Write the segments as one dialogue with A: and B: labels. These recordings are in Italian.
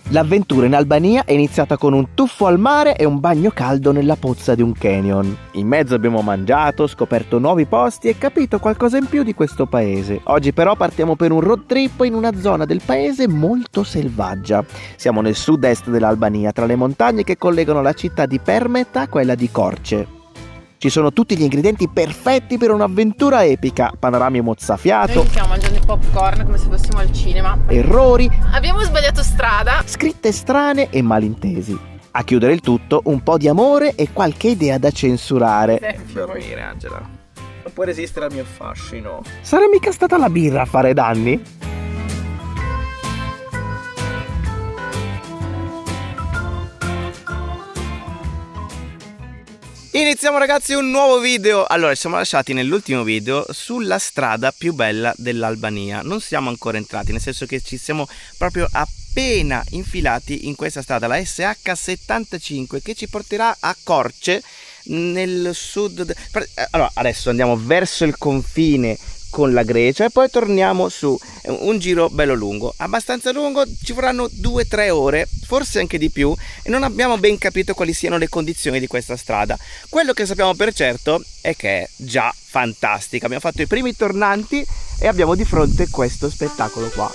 A: L'avventura in Albania è iniziata con un tuffo al mare e un bagno caldo nella pozza di un canyon. In mezzo abbiamo mangiato, scoperto nuovi posti e capito qualcosa in più di questo paese. Oggi però partiamo per un road trip in una zona del paese molto selvaggia. Siamo nel sud-est dell'Albania, tra le montagne che collegano la città di Permet a quella di Korçë. Ci sono tutti gli ingredienti perfetti per un'avventura epica: panorami mozzafiato,
B: noi stiamo mangiando i popcorn come se fossimo al cinema,
A: errori,
B: abbiamo sbagliato strada,
A: scritte strane e malintesi. A chiudere il tutto, un po' di amore e qualche idea da censurare.
C: Devi morire, Angela. Non puoi resistere al mio fascino.
A: Sarà mica stata la birra a fare danni?
C: Iniziamo ragazzi un nuovo video. Allora, ci siamo lasciati nell'ultimo video sulla strada più bella dell'Albania. Non siamo ancora entrati, nel senso che ci siamo proprio appena infilati in questa strada, la SH75, che ci porterà a Korçë, nel sud. Allora, adesso andiamo verso il confine con la Grecia e poi torniamo su. Un giro bello lungo, abbastanza lungo, ci vorranno 2-3 ore, forse anche di più, e non abbiamo ben capito quali siano le condizioni di questa strada. Quello che sappiamo per certo è che è già fantastica. Abbiamo fatto i primi tornanti e abbiamo di fronte questo spettacolo qua.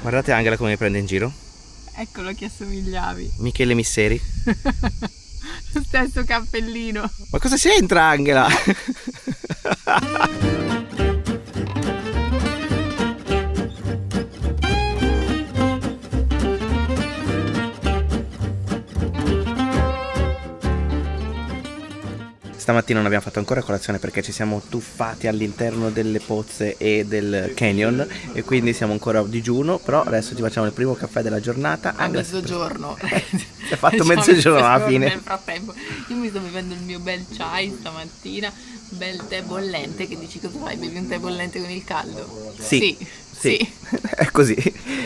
C: Guardate Angela come mi prende in giro.
B: eccolo che assomigliavi,
C: Michele Misseri.
B: lo stesso cappellino.
C: Ma cosa c'entra Angela? Stamattina non abbiamo fatto ancora colazione perché ci siamo tuffati all'interno delle pozze e del canyon e quindi siamo ancora a digiuno, però adesso ci facciamo il primo caffè della giornata.
B: A mezzogiorno.
C: Si è fatto mezzogiorno alla fine.
B: Nel frattempo io mi sto bevendo il mio bel chai stamattina, bel tè bollente. Che dici, cosa fai? Bevi un tè bollente con il caldo?
C: Sì. È così.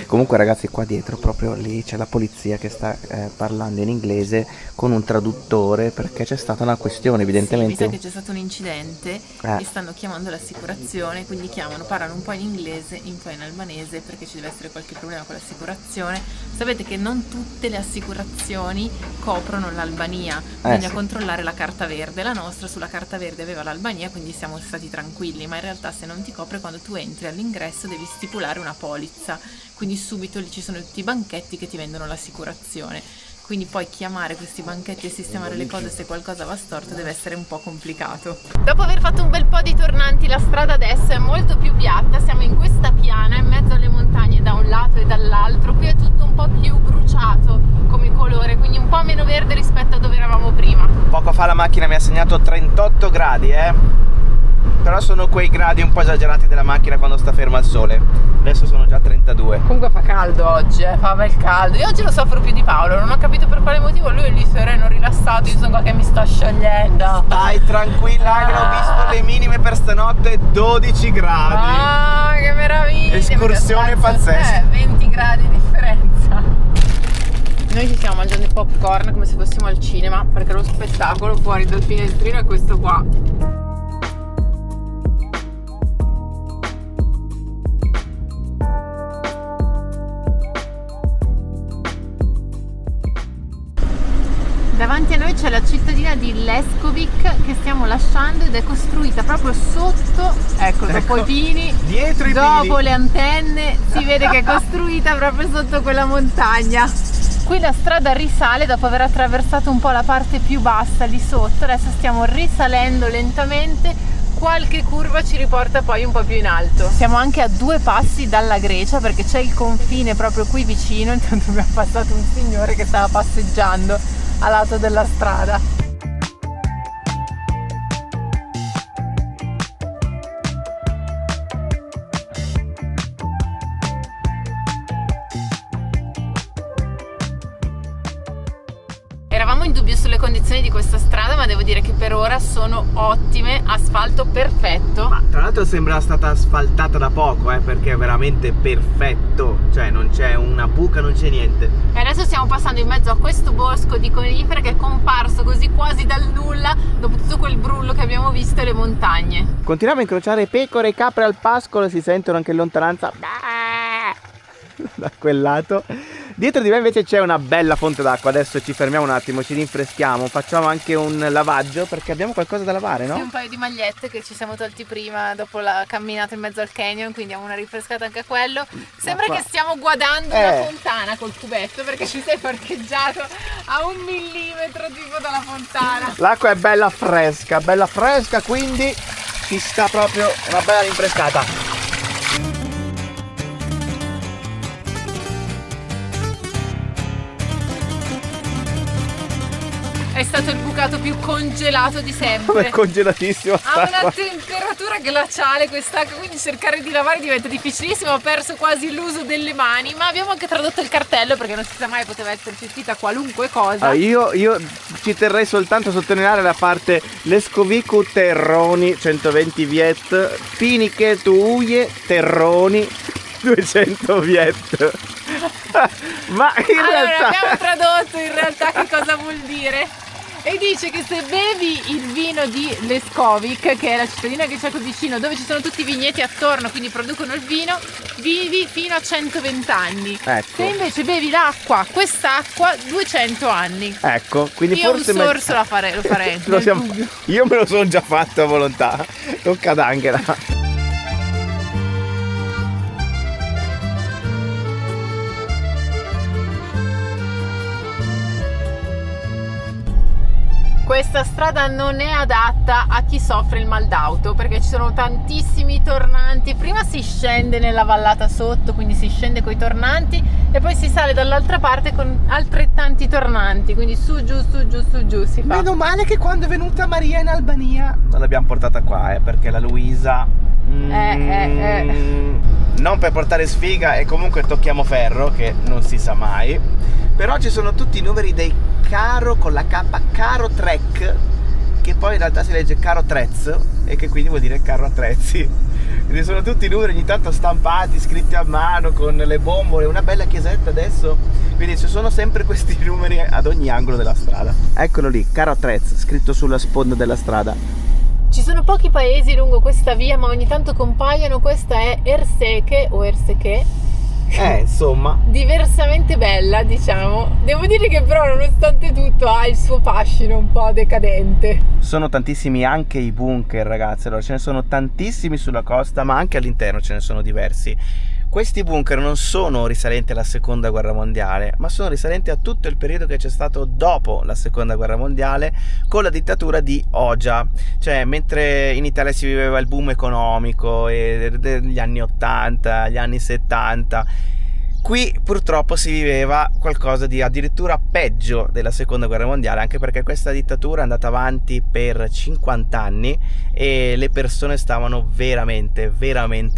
C: Comunque ragazzi, qua dietro proprio lì c'è la polizia che sta parlando in inglese con un traduttore perché c'è stata una questione evidentemente.
B: Sì, mi sa che c'è stato un incidente e stanno chiamando l'assicurazione, quindi parlano un po' in inglese, un po' in albanese perché ci deve essere qualche problema con l'assicurazione. Sapete che non tutte le assicurazioni coprono l'Albania, bisogna controllare la carta verde. La nostra sulla carta verde aveva l'Albania, quindi siamo stati tranquilli, ma in realtà se non ti copre, quando tu entri all'ingresso devi stipulare una polizza, quindi subito lì ci sono tutti i banchetti che ti vendono l'assicurazione, quindi poi chiamare questi banchetti e sistemare le cose se qualcosa va storto deve essere un po' complicato. Dopo aver fatto un bel po' di tornanti, la strada adesso è molto più piatta, siamo in questa piana in mezzo alle montagne da un lato e dall'altro. Qui è tutto un po' più bruciato come colore, quindi un po' meno verde rispetto a dove eravamo prima.
C: Poco fa la macchina mi ha segnato 38 gradi, però sono quei gradi un po' esagerati della macchina quando sta ferma al sole. Adesso sono già 32.
B: Comunque fa caldo oggi, fa bel caldo. Io oggi lo soffro più di Paolo, non ho capito per quale motivo. Lui è lì sereno, rilassato, io sono qua che mi sto sciogliendo.
C: Dai, tranquilla, ho visto le minime per stanotte 12 gradi.
B: Ah, che meraviglia!
C: Escursione pazzesca.
B: 20 gradi di differenza. Noi ci stiamo mangiando i popcorn come se fossimo al cinema, perché lo spettacolo fuori dal finestrino è questo qua. Davanti a noi c'è la cittadina di Leskovic che stiamo lasciando ed è costruita proprio sotto, ecco, dopo i pini,
C: dietro i
B: dopo
C: pini.
B: le antenne, si vede che è costruita proprio sotto quella montagna. Qui la strada risale dopo aver attraversato un po' la parte più bassa lì sotto, adesso stiamo risalendo lentamente, qualche curva ci riporta poi un po' più in alto. Siamo anche a 2 passi dalla Grecia perché c'è il confine proprio qui vicino, intanto abbiamo passato un signore che stava passeggiando a lato della strada. in dubbio sulle condizioni di questa strada, ma devo dire che per ora sono ottime, asfalto perfetto.
C: Ma tra l'altro sembra stata asfaltata da poco, perché è veramente perfetto, cioè non c'è una buca, non c'è niente.
B: E adesso stiamo passando in mezzo a questo bosco di conifere che è comparso così quasi dal nulla dopo tutto quel brullo che abbiamo visto e le montagne.
C: Continuiamo a incrociare pecore e capre al pascolo e si sentono anche in lontananza da quel lato. Dietro di me invece c'è una bella fonte d'acqua. Adesso ci fermiamo un attimo, ci rinfreschiamo, facciamo anche un lavaggio perché abbiamo qualcosa da lavare, no?
B: Sì, un paio di magliette che ci siamo tolti prima dopo la camminata in mezzo al canyon, quindi diamo una rinfrescata anche a quello. Sembra che stiamo guardando una fontana col cubetto perché ci sei parcheggiato a 1 millimetro tipo dalla fontana.
C: L'acqua è bella fresca, quindi ci sta proprio una bella rinfrescata.
B: È stato il bucato più congelato di sempre.
C: È congelatissimo.
B: Ha una temperatura glaciale quest'acqua, quindi cercare di lavare diventa difficilissimo. Ho perso quasi l'uso delle mani, ma abbiamo anche tradotto il cartello perché non si sa mai, poteva esserci scritta qualunque cosa.
C: Io ci terrei soltanto a sottolineare la parte Lescovicu Terroni 120 viet, Piniche Tuie Terroni 200 viet. Ma in realtà
B: abbiamo tradotto in realtà che cosa vuol dire. E dice che se bevi il vino di Leskovic, che è la cittadina che c'è qui vicino, dove ci sono tutti i vigneti attorno, quindi producono il vino, vivi fino a 120 anni.
C: Ecco.
B: Se invece bevi l'acqua, quest'acqua, 200 anni.
C: Ecco, quindi
B: io
C: forse
B: un sorso lo farei.
C: Io me lo sono già fatto a volontà. Tocca ad Angela.
B: Questa strada non è adatta a chi soffre il mal d'auto perché ci sono tantissimi tornanti. Prima si scende nella vallata sotto, quindi si scende coi tornanti e poi si sale dall'altra parte con altrettanti tornanti, quindi su giù si fa.
C: Meno male che quando è venuta Maria in Albania non l'abbiamo portata qua, perché la Luisa non per portare sfiga, e comunque tocchiamo ferro che non si sa mai. Però ci sono tutti i numeri dei Caro con la K, Caro Trek, che poi in realtà si legge Caro Trez e che quindi vuol dire carro attrezzi. Quindi sono tutti i numeri ogni tanto stampati, scritti a mano con le bombole, una bella chiesetta adesso. Quindi ci sono sempre questi numeri ad ogni angolo della strada. Eccolo lì, Caro Trez, scritto sulla sponda della strada.
B: Ci sono pochi paesi lungo questa via, ma ogni tanto compaiono. Questa è Erseke o Erseke.
C: Insomma,
B: diversamente bella, diciamo. Devo dire che però nonostante tutto ha il suo fascino un po' decadente.
C: Sono tantissimi anche i bunker, ragazzi. Allora, ce ne sono tantissimi sulla costa, ma anche all'interno ce ne sono diversi. Questi bunker non sono risalenti alla seconda guerra mondiale, ma sono risalenti a tutto il periodo che c'è stato dopo la seconda guerra mondiale con la dittatura di Hoxha. Cioè, mentre in Italia si viveva il boom economico degli anni 80, gli anni 70, qui purtroppo si viveva qualcosa di addirittura peggio della seconda guerra mondiale, anche perché questa dittatura è andata avanti per 50 anni e le persone stavano veramente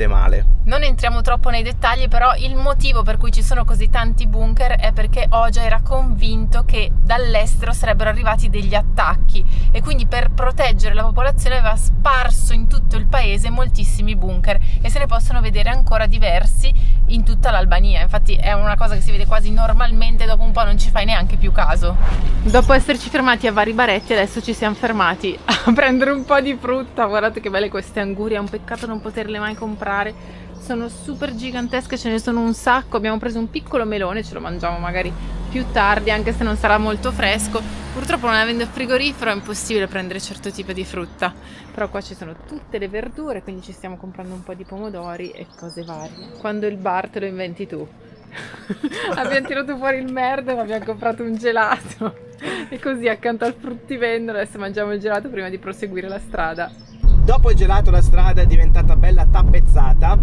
C: male.
B: Non entriamo troppo nei dettagli, però il motivo per cui ci sono così tanti bunker è perché Hoxha era convinto che dall'estero sarebbero arrivati degli attacchi e quindi per proteggere la popolazione aveva sparso in tutto il paese moltissimi bunker e se ne possono vedere ancora diversi in tutta l'Albania. Infatti è una cosa che si vede quasi normalmente, dopo un po' non ci fai neanche più caso. Dopo esserci fermati a vari baretti, adesso ci siamo fermati a prendere un po' di frutta. Guardate che belle queste angurie, è un peccato non poterle mai comprare. Sono super gigantesche, ce ne sono un sacco. Abbiamo preso un piccolo melone, ce lo mangiamo magari più tardi, anche se non sarà molto fresco. Purtroppo non avendo il frigorifero è impossibile prendere certo tipo di frutta. Però qua ci sono tutte le verdure, quindi ci stiamo comprando un po' di pomodori e cose varie. Quando il bar te lo inventi tu. Abbiamo tirato fuori il merda ma abbiamo comprato un gelato. E così accanto al fruttivendolo adesso mangiamo il gelato prima di proseguire la strada.
C: Dopo il gelato la strada è diventata bella tappezzata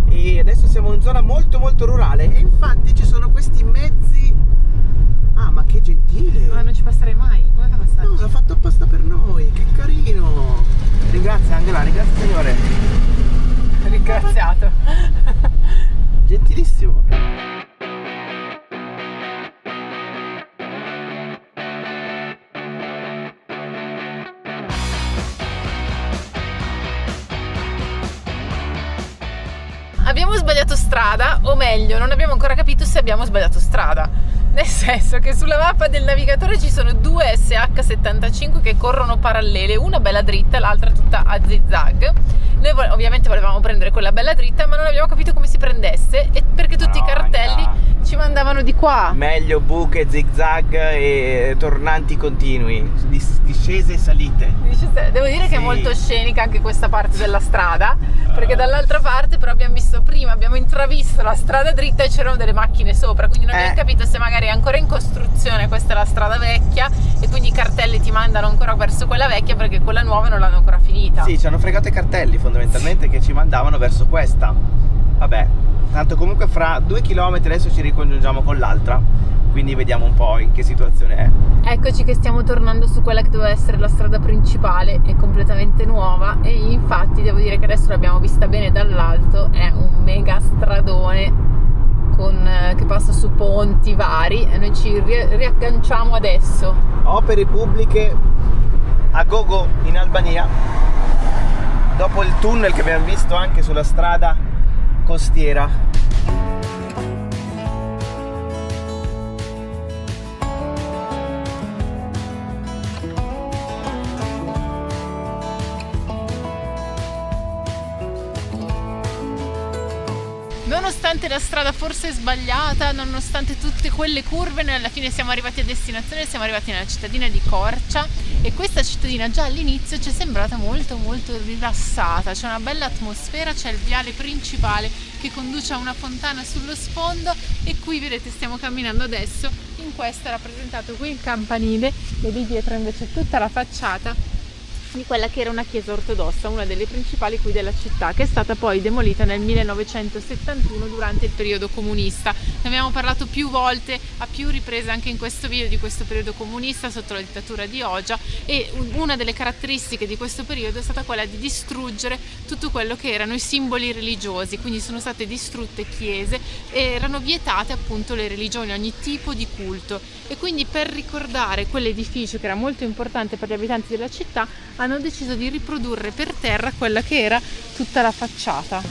C: e adesso siamo in zona molto rurale e infatti ci sono questi mezzi. Ah, ma che gentile!
B: Ma non ci passerei mai, come fa a passare?
C: No, l'ha fatto apposta per noi, che carino! Ringrazia Angela, ringrazia signore.
B: Ringraziato.
C: Gentilissimo.
B: abbiamo sbagliato strada, o meglio, non abbiamo ancora capito se abbiamo sbagliato strada. Nel senso che sulla mappa del navigatore ci sono due SH75 che corrono parallele, una bella dritta, l'altra tutta a zigzag. Noi ovviamente volevamo prendere quella bella dritta, ma non abbiamo capito come si prendesse, e perché tutti i cartelli ci mandavano di qua.
C: Meglio buche, zigzag e tornanti continui, discese e salite.
B: Devo dire che è molto scenica anche questa parte della strada, perché dall'altra parte però abbiamo intravisto la strada dritta e c'erano delle macchine sopra, quindi non abbiamo capito se magari è ancora in costruzione, questa è la strada vecchia e quindi i cartelli ti mandano ancora verso quella vecchia perché quella nuova non l'hanno ancora finita.
C: Sì, ci hanno fregato i cartelli fondamentalmente che ci mandavano verso questa. Vabbè, tanto comunque fra 2 km adesso ci ricongiungiamo con l'altra, quindi vediamo un po' in che situazione è.
B: Eccoci che stiamo tornando su quella che doveva essere la strada principale, è completamente nuova e infatti devo dire che adesso l'abbiamo vista bene dall'alto, è un mega stradone che passa su ponti vari e noi ci riagganciamo adesso.
C: Opere pubbliche a gogo in Albania, dopo il tunnel che abbiamo visto anche sulla strada costiera.
B: Nonostante la strada forse sbagliata, nonostante tutte quelle curve, noi alla fine siamo arrivati a destinazione, siamo arrivati nella cittadina di Korça e questa cittadina già all'inizio ci è sembrata molto rilassata, c'è una bella atmosfera, c'è il viale principale che conduce a una fontana sullo sfondo e qui vedete stiamo camminando adesso in questa, rappresentato qui il campanile e lì dietro invece tutta la facciata di quella che era una chiesa ortodossa, una delle principali qui della città, che è stata poi demolita nel 1971 durante il periodo comunista. Ne abbiamo parlato più volte, a più riprese anche in questo video, di questo periodo comunista sotto la dittatura di Hoxha, e una delle caratteristiche di questo periodo è stata quella di distruggere tutto quello che erano i simboli religiosi, quindi sono state distrutte chiese e erano vietate appunto le religioni, ogni tipo di culto, e quindi per ricordare quell'edificio che era molto importante per gli abitanti della città hanno deciso di riprodurre per terra quella che era tutta la facciata.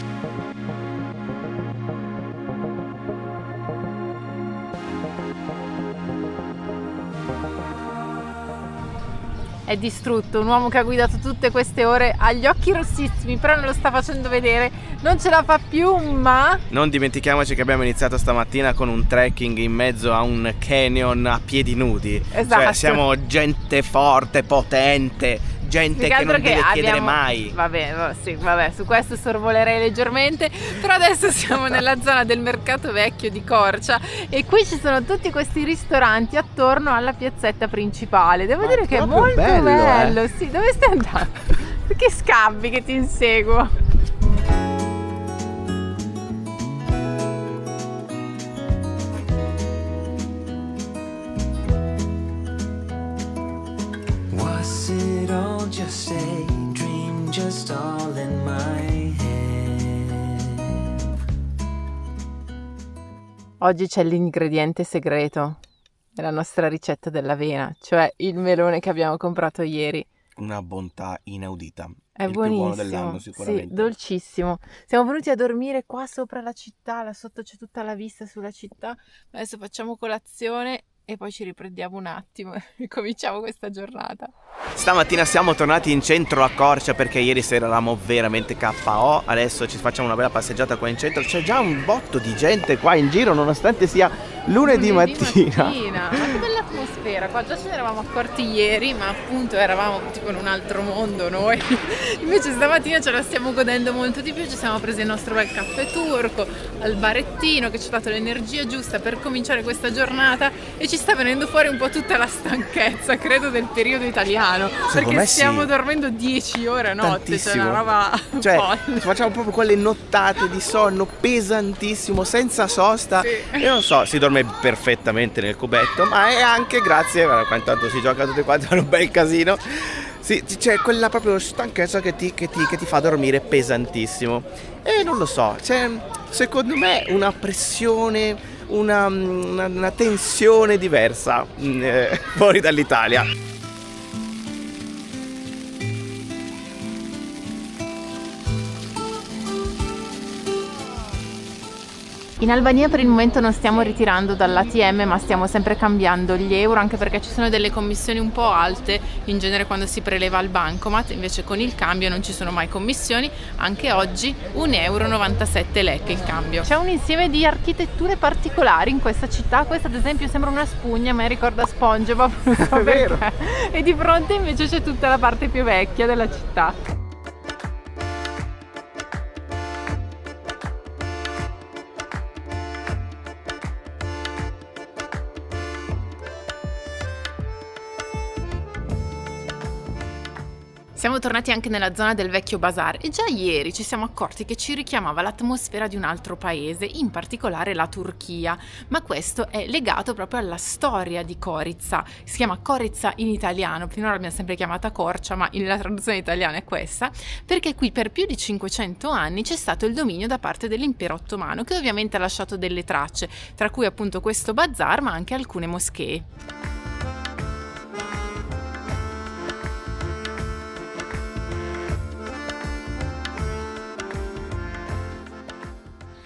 B: È distrutto, un uomo che ha guidato tutte queste ore, ha gli occhi rossissimi, però non lo sta facendo vedere, non ce la fa più, ma...
C: Non dimentichiamoci che abbiamo iniziato stamattina con un trekking in mezzo a un canyon a piedi nudi.
B: Esatto.
C: Cioè siamo gente forte, potente, gente che non deve chiedere mai.
B: Vabbè, su questo sorvolerei leggermente, però adesso siamo nella zona del mercato vecchio di Korça e qui ci sono tutti questi ristoranti attorno alla piazzetta principale. Devo dire che è molto bello. Sì, dove stai andando? Perché scappi che ti inseguo?
D: Just a dream, just all in my head.
B: Oggi c'è l'ingrediente segreto della nostra ricetta dell'avena, cioè il melone che abbiamo comprato ieri.
C: Una bontà inaudita.
B: È
C: il
B: buonissimo,
C: più buono dell'anno sicuramente.
B: sì, dolcissimo. Siamo venuti a dormire qua sopra la città, là sotto c'è tutta la vista sulla città. Adesso facciamo colazione e poi ci riprendiamo un attimo e cominciamo questa giornata.
C: Stamattina siamo tornati in centro a Korça perché ieri sera eravamo veramente KO. Adesso ci facciamo una bella passeggiata qua in centro. C'è già un botto di gente qua in giro nonostante sia lunedì mattina.
B: Ma che bella atmosfera qua, già ce ne eravamo accorti ieri, ma appunto eravamo tipo in un altro mondo noi. Invece stamattina ce la stiamo godendo molto di più, ci siamo presi il nostro bel caffè turco al barettino che ci ha dato l'energia giusta per cominciare questa giornata e ci sta venendo fuori un po' tutta la stanchezza, credo, del periodo italiano, perché stiamo dormendo 10 ore a notte.
C: Tantissimo.
B: C'è una roba folle.
C: Facciamo proprio quelle nottate di sonno pesantissimo, senza sosta.
B: Sì.
C: Io non so, si dorme perfettamente nel cubetto, ma è anche grazie, intanto si gioca tutti quanti, fanno un bel casino. Sì, c'è quella proprio stanchezza che ti fa dormire pesantissimo. E non lo so, c'è secondo me una pressione, una tensione diversa fuori dall'Italia.
B: In Albania per il momento non stiamo ritirando dall'ATM, ma stiamo sempre cambiando gli euro, anche perché ci sono delle commissioni un po' alte in genere quando si preleva al bancomat. Invece con il cambio non ci sono mai commissioni, anche oggi 1,97 lek il cambio. C'è un insieme di architetture particolari in questa città. Questa ad esempio sembra una spugna, ma ricorda SpongeBob, non so perché. E di fronte invece c'è tutta la parte più vecchia della città. Siamo tornati anche nella zona del vecchio bazar e già ieri ci siamo accorti che ci richiamava l'atmosfera di un altro paese, in particolare la Turchia, ma questo è legato proprio alla storia di Corica. Si chiama Corica in italiano, finora l'abbiamo sempre chiamata Corcia, ma la traduzione italiana è questa, perché qui per più di 500 anni c'è stato il dominio da parte dell'impero ottomano, che ovviamente ha lasciato delle tracce, tra cui appunto questo bazar, ma anche alcune moschee.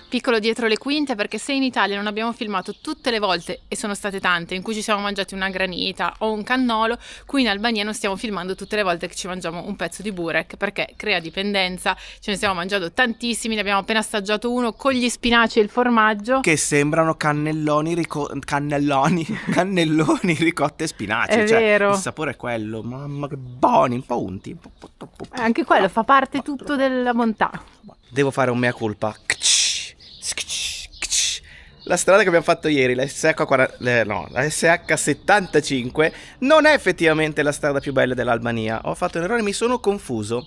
B: Piccolo dietro le quinte, perché se in Italia non abbiamo filmato tutte le volte, e sono state tante, in cui ci siamo mangiati una granita o un cannolo, qui in Albania non stiamo filmando tutte le volte che ci mangiamo un pezzo di burek, perché crea dipendenza. Ce ne stiamo mangiando tantissimi, ne abbiamo appena assaggiato uno con gli spinaci e il formaggio,
C: che sembrano cannelloni ricotte e spinaci.
B: È vero.
C: Il sapore è quello, mamma che buoni, un po' unti, un po' troppo.
B: Anche quello fa parte tutto della bontà.
C: Devo fare un mea culpa. La strada che abbiamo fatto ieri, la SH75, non è effettivamente la strada più bella dell'Albania. Ho fatto un errore, mi sono confuso.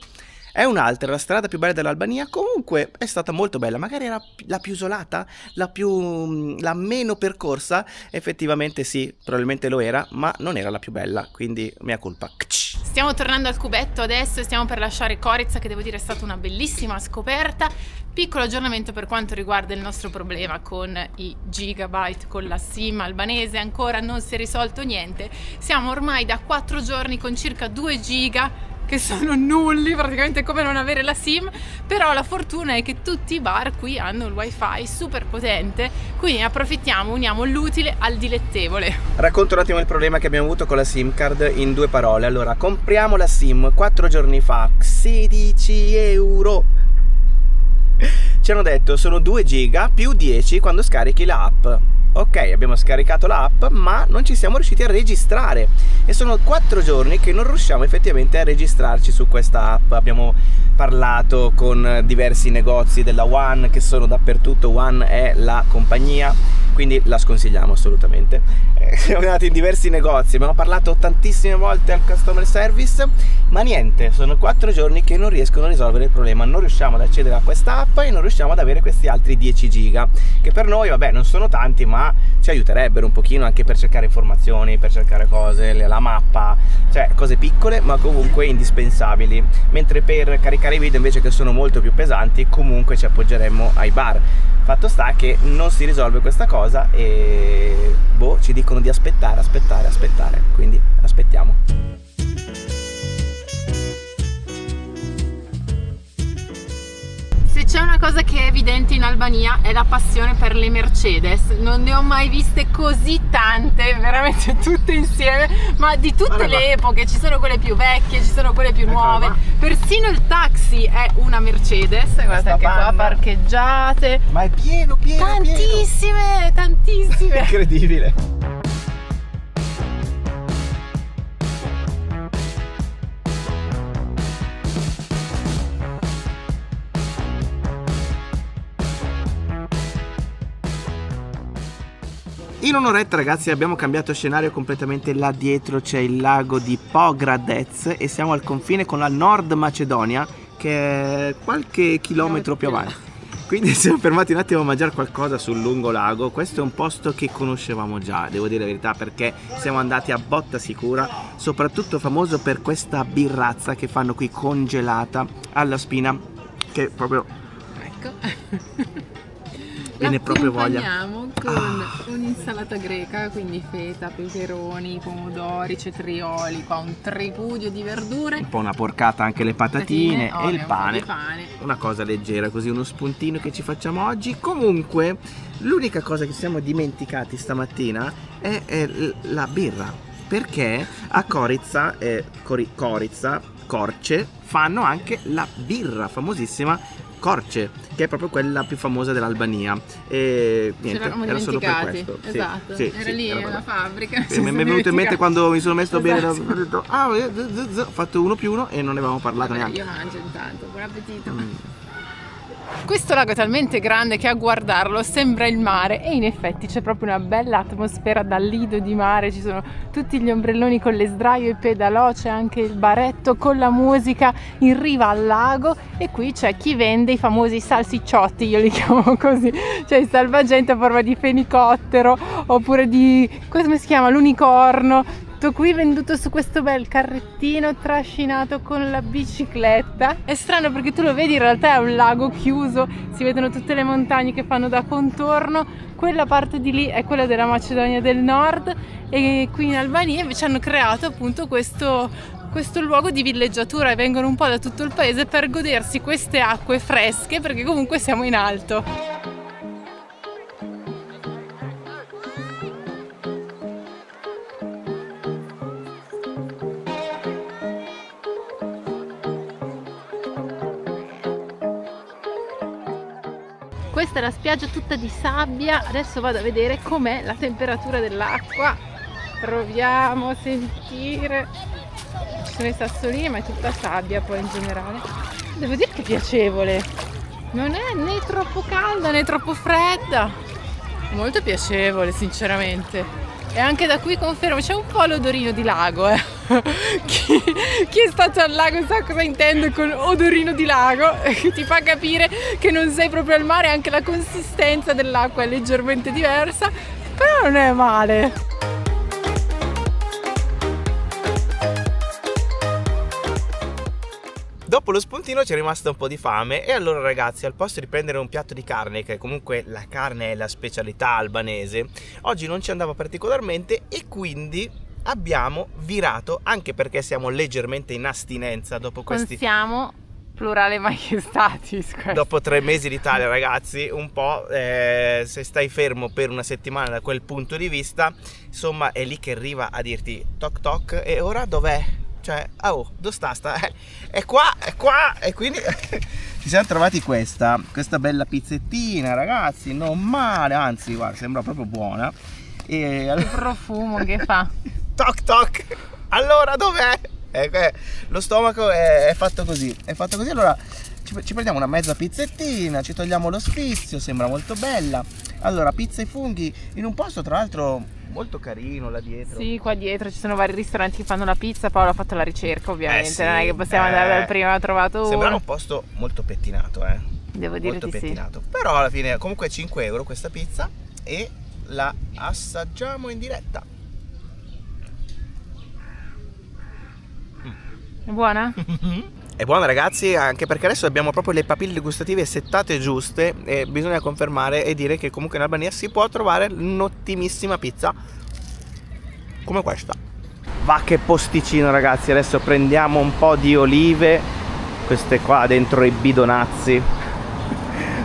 C: È un'altra, la strada più bella dell'Albania. Comunque è stata molto bella. Magari era la più isolata, la meno percorsa. Effettivamente sì, probabilmente lo era, ma non era la più bella. Quindi mia colpa.
B: Stiamo tornando al cubetto adesso e stiamo per lasciare Corica, che devo dire è stata una bellissima scoperta. Piccolo aggiornamento per quanto riguarda il nostro problema con i gigabyte, con la SIM albanese, ancora non si è risolto niente. Siamo ormai da 4 giorni con circa 2 giga, che sono nulli, praticamente come non avere la SIM, però la fortuna è che tutti i bar qui hanno il wifi super potente, quindi ne approfittiamo, uniamo l'utile al dilettevole.
C: Racconto un attimo il problema che abbiamo avuto con la SIM card in 2 parole. Allora, compriamo la SIM 4 giorni fa, 16 euro. Ci hanno detto sono 2 giga più 10 quando scarichi l'app. Ok, abbiamo scaricato l'app, ma non ci siamo riusciti a registrare e sono 4 giorni che non riusciamo effettivamente a registrarci su questa app. Abbiamo parlato con diversi negozi della One, che sono dappertutto. One è la compagnia, quindi la sconsigliamo assolutamente. Siamo andati in diversi negozi, abbiamo parlato tantissime volte al customer service, ma niente, sono 4 giorni che non riescono a risolvere il problema. Non riusciamo ad accedere a questa app e non riusciamo ad avere questi altri 10 giga, che per noi, vabbè, non sono tanti, ma ci aiuterebbero un pochino anche per cercare informazioni, per cercare cose, la mappa, cioè cose piccole ma comunque indispensabili. Mentre per caricare i video invece, che sono molto più pesanti, comunque ci appoggeremmo ai bar. Fatto sta che non si risolve questa cosa e ci dicono di aspettare, quindi aspettiamo.
B: Se c'è una cosa che è evidente in Albania è la passione per le Mercedes. Non ne ho mai viste così tante, veramente tutte insieme, ma di tutte le epoche. Ci sono quelle più vecchie, ci sono quelle più nuove. Persino il taxi è una Mercedes. Guardate anche qua, parcheggiate.
C: Ma è pieno.
B: Tantissime.
C: Incredibile. In un'oretta, ragazzi, abbiamo cambiato scenario completamente. Là dietro c'è il lago di Pogradec e siamo al confine con la Nord Macedonia, che è qualche chilometro più avanti. Quindi siamo fermati un attimo a mangiare qualcosa sul lungolago. Questo è un posto che conoscevamo già, devo dire la verità, perché siamo andati a botta sicura. Soprattutto famoso per questa birrazza che fanno qui congelata alla spina, che proprio...
B: Ecco.
C: viene proprio voglia.
B: Accompagniamo con un'insalata greca, quindi feta, peperoni, pomodori, cetrioli, qua un tripudio di verdure.
C: Un po' una porcata anche le patatine e il
B: un po'
C: pane.
B: di pane.
C: Una cosa leggera, così uno spuntino che ci facciamo oggi. Comunque, l'unica cosa che ci siamo dimenticati stamattina è la birra. Perché a Coriza, Corce, fanno anche la birra famosissima Corce, che è proprio quella più famosa dell'Albania. E niente, era solo per questo.
B: Esatto,
C: Sì,
B: era lì
C: era
B: la fabbrica.
C: mi è venuto in mente quando mi sono messo a bere,
B: Esatto.
C: ho detto, ho fatto 1+1 e non ne avevamo parlato neanche.
B: Io mangio intanto, buon appetito. Questo lago è talmente grande che a guardarlo sembra il mare e in effetti c'è proprio una bella atmosfera da lido di mare, ci sono tutti gli ombrelloni con le sdraio e pedalò, c'è anche il baretto con la musica in riva al lago e qui c'è chi vende i famosi salsicciotti, io li chiamo così, cioè il salvagente a forma di fenicottero oppure di, come si chiama, l'unicorno. Tutto qui venduto su questo bel carrettino trascinato con la bicicletta. È strano perché tu lo vedi, in realtà è un lago chiuso, si vedono tutte le montagne che fanno da contorno, quella parte di lì è quella della Macedonia del Nord e qui in Albania invece hanno creato appunto questo luogo di villeggiatura e vengono un po' da tutto il paese per godersi queste acque fresche perché comunque siamo in alto. Questa è la spiaggia tutta di sabbia, adesso vado a vedere com'è la temperatura dell'acqua, proviamo a sentire, ci sono i sassolini ma è tutta sabbia poi in generale, devo dire che è piacevole, non è né troppo calda né troppo fredda, è molto piacevole sinceramente. E anche da qui confermo, c'è un po' l'odorino di lago, chi è stato al lago sa cosa intendo con odorino di lago, che ti fa capire che non sei proprio al mare, anche la consistenza dell'acqua è leggermente diversa, però non è male.
C: Dopo lo spuntino ci è rimasta un po' di fame e allora ragazzi, al posto di prendere un piatto di carne, che comunque la carne è la specialità albanese, oggi non ci andava particolarmente e quindi abbiamo virato, anche perché siamo leggermente in astinenza dopo questi...
B: Siamo plurale majestatis.
C: Dopo 3 mesi d'Italia ragazzi, un po' se stai fermo per una settimana da quel punto di vista, insomma è lì che arriva a dirti toc toc e ora dov'è? Cioè, oh, dove sta? È qua, e quindi ci siamo trovati questa bella pizzettina, ragazzi, non male, anzi, guarda, sembra proprio buona. E
B: il profumo che fa.
C: Toc toc, allora dov'è? Lo stomaco è fatto così, allora ci prendiamo una mezza pizzettina, ci togliamo lo sfizio, sembra molto bella. Allora, pizza e funghi in un posto tra l'altro molto carino là dietro.
B: Sì, qua dietro ci sono vari ristoranti che fanno la pizza. Paolo ha fatto la ricerca ovviamente,
C: sì,
B: non è che possiamo andare dal primo, ha trovato uno.
C: Sembrava un posto molto pettinato,
B: devo dire
C: molto
B: di
C: pettinato. Però alla fine comunque 5 euro questa pizza e la assaggiamo in diretta.
B: È buona?
C: È buona ragazzi, anche perché adesso abbiamo proprio le papille gustative settate giuste e bisogna confermare e dire che comunque in Albania si può trovare un'ottimissima pizza come questa. Va che posticino ragazzi, adesso prendiamo un po' di olive, queste qua dentro i bidonazzi,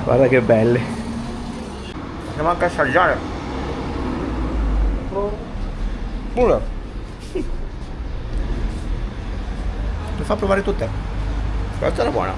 C: guarda che belle. Andiamo anche a assaggiare. Le fa provare tutte. Questa era buona.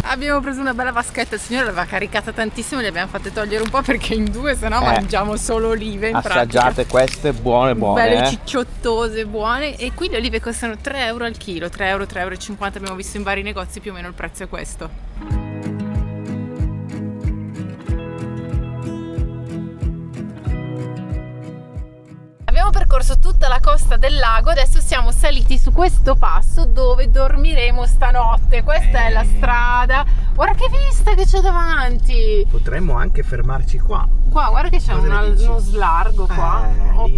B: Abbiamo preso una bella vaschetta, il signore l'aveva caricata tantissimo, le abbiamo fatte togliere un po' perché in 2 sennò mangiamo solo olive in
C: assaggiate
B: pratica.
C: queste buone
B: belle cicciottose, buone, e qui le olive costano 3 euro al chilo, 3 euro, 3,50 euro, abbiamo visto in vari negozi, più o meno il prezzo è questo. Abbiamo percorso tutta la costa del lago, adesso siamo saliti su questo passo dove dormiremo stanotte. Questa è la strada, guarda che vista che c'è davanti.
C: Potremmo anche fermarci qua.
B: Qua guarda che c'è uno slargo qua,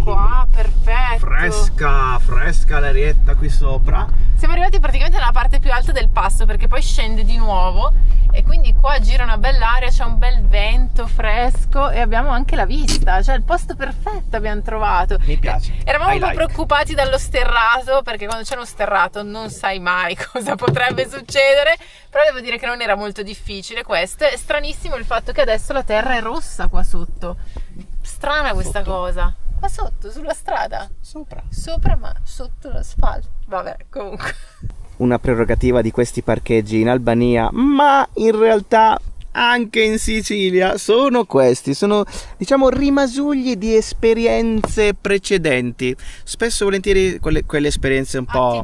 B: qua, perfetto.
C: Fresca l'arietta qui sopra.
B: Siamo arrivati praticamente nella parte più alta del passo, adesso perché poi scende di nuovo e quindi qua gira una bella aria, c'è un bel vento fresco e abbiamo anche la vista, cioè il posto perfetto abbiamo trovato.
C: Mi piace.
B: Eravamo un po'
C: like.
B: preoccupati dallo sterrato, perché quando c'è uno sterrato non sai mai cosa potrebbe succedere, però devo dire che non era molto difficile questo. È stranissimo il fatto che adesso la terra è rossa qua sotto, strana questa cosa. Qua sotto, sulla strada, sopra ma sotto l'asfalto, vabbè, comunque.
C: Una prerogativa di questi parcheggi in Albania, ma in realtà anche in Sicilia, sono questi, sono diciamo rimasugli di esperienze precedenti, spesso e volentieri quelle esperienze un po'...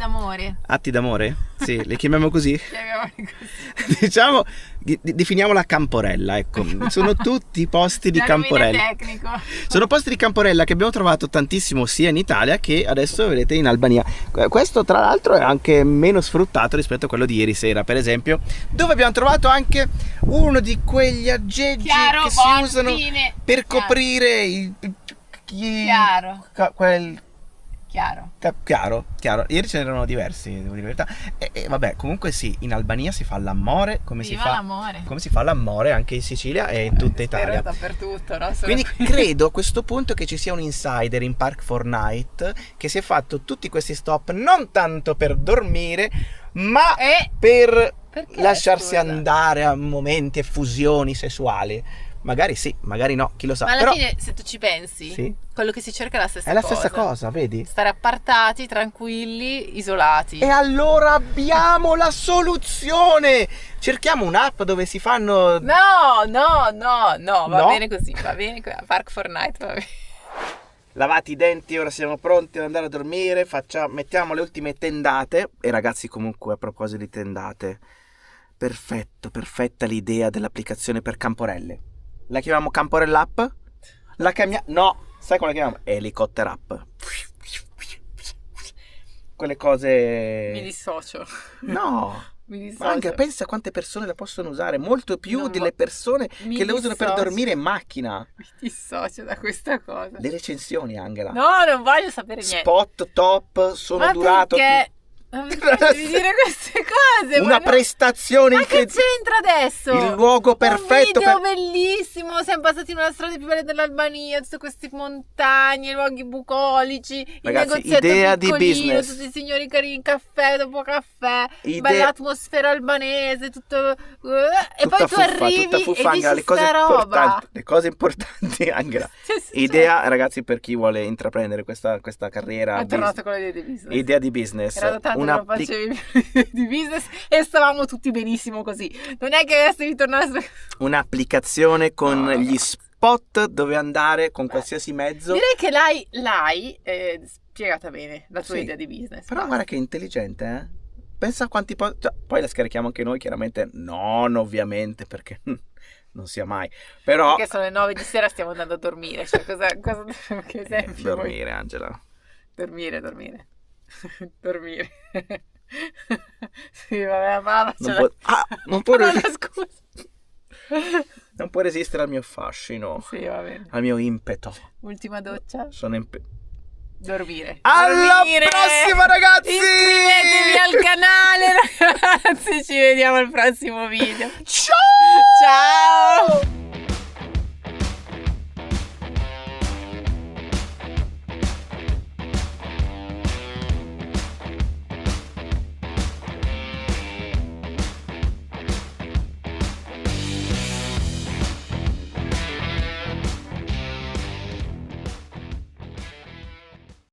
C: Atti d'amore? Sì, le chiamiamo così?
B: Chiamiamoli così.
C: Diciamo, definiamola camporella, ecco, sono tutti posti di camporella.
B: Tecnico.
C: Sono posti di camporella che abbiamo trovato tantissimo sia in Italia che adesso vedete in Albania. Questo tra l'altro è anche meno sfruttato rispetto a quello di ieri sera, per esempio, dove abbiamo trovato anche uno di quegli aggeggi che si usano per coprire Chiaro. Ieri ce n'erano diversi, devo dire la verità. E vabbè, comunque sì, in Albania si fa l'amore come si fa l'amore anche in Sicilia e in tutta Italia.
B: Dappertutto, no?
C: Quindi credo a questo punto che ci sia un insider in Park4Night che si è fatto tutti questi stop non tanto per dormire, ma per lasciarsi andare a momenti e fusioni sessuali. Magari sì, magari no, chi lo sa.
B: Ma alla fine, se tu ci pensi,
C: sì,
B: quello che si cerca è la stessa cosa.
C: È la stessa cosa, vedi?
B: Stare appartati, tranquilli, isolati.
C: E allora abbiamo la soluzione! Cerchiamo un'app dove si fanno...
B: No, va bene così, va bene, Park4Night, va bene.
C: Lavati i denti, ora siamo pronti ad andare a dormire, mettiamo le ultime tendate. E ragazzi, comunque, a proposito di tendate, perfetta l'idea dell'applicazione per camporelle. La chiamiamo Camporella App? No, sai come la chiamiamo? Helicopter App. Quelle cose...
B: Mi dissocio.
C: No. Ma anche pensa quante persone la possono usare, molto più delle persone che le usano per dormire in macchina.
B: Mi dissocio da questa cosa.
C: Le recensioni, Angela.
B: No, non voglio sapere niente.
C: Spot top, sono durato...
B: Perché? Non mi devi dire queste cose.
C: Una prestazione
B: incredibile. Ma che c'entra adesso?
C: Il luogo perfetto.
B: Un video bellissimo. Siamo passati in una strada più bella dell'Albania. Tutte queste montagne, luoghi bucolici.
C: Ragazzi,
B: il negozietto
C: idea di
B: piccolino,
C: business.
B: tutti i signori carini, caffè dopo caffè. Bella atmosfera albanese. Tutto. E poi tu arrivi e dici
C: le cose
B: sta roba.
C: Le cose importanti, Angela. Idea, ragazzi, per chi vuole intraprendere questa carriera.
B: Ho tornato con l'idea di business.
C: Idea di business.
B: Era da tanto che non facevi di business e stavamo tutti benissimo così. Non è che adesso devi tornare
C: un'applicazione con gli spot dove andare con qualsiasi mezzo.
B: Direi che l'hai spiegata bene la tua idea di business.
C: Però guarda che intelligente, eh? Pensa a quanti poi la scarichiamo anche noi, chiaramente non ovviamente perché non sia mai, però
B: perché sono le 9 di sera, stiamo andando a dormire, cioè che esempio
C: dormire, Angela.
B: Dormire. Sì, vabbè, ma
C: non può resistere al mio fascino.
B: Sì, va bene.
C: Al mio impeto.
B: Ultima doccia. Dormire.
C: Alla prossima, ragazzi!
B: Iscrivetevi al canale, ragazzi. Ci vediamo al prossimo video.
C: Ciao!
B: Ciao!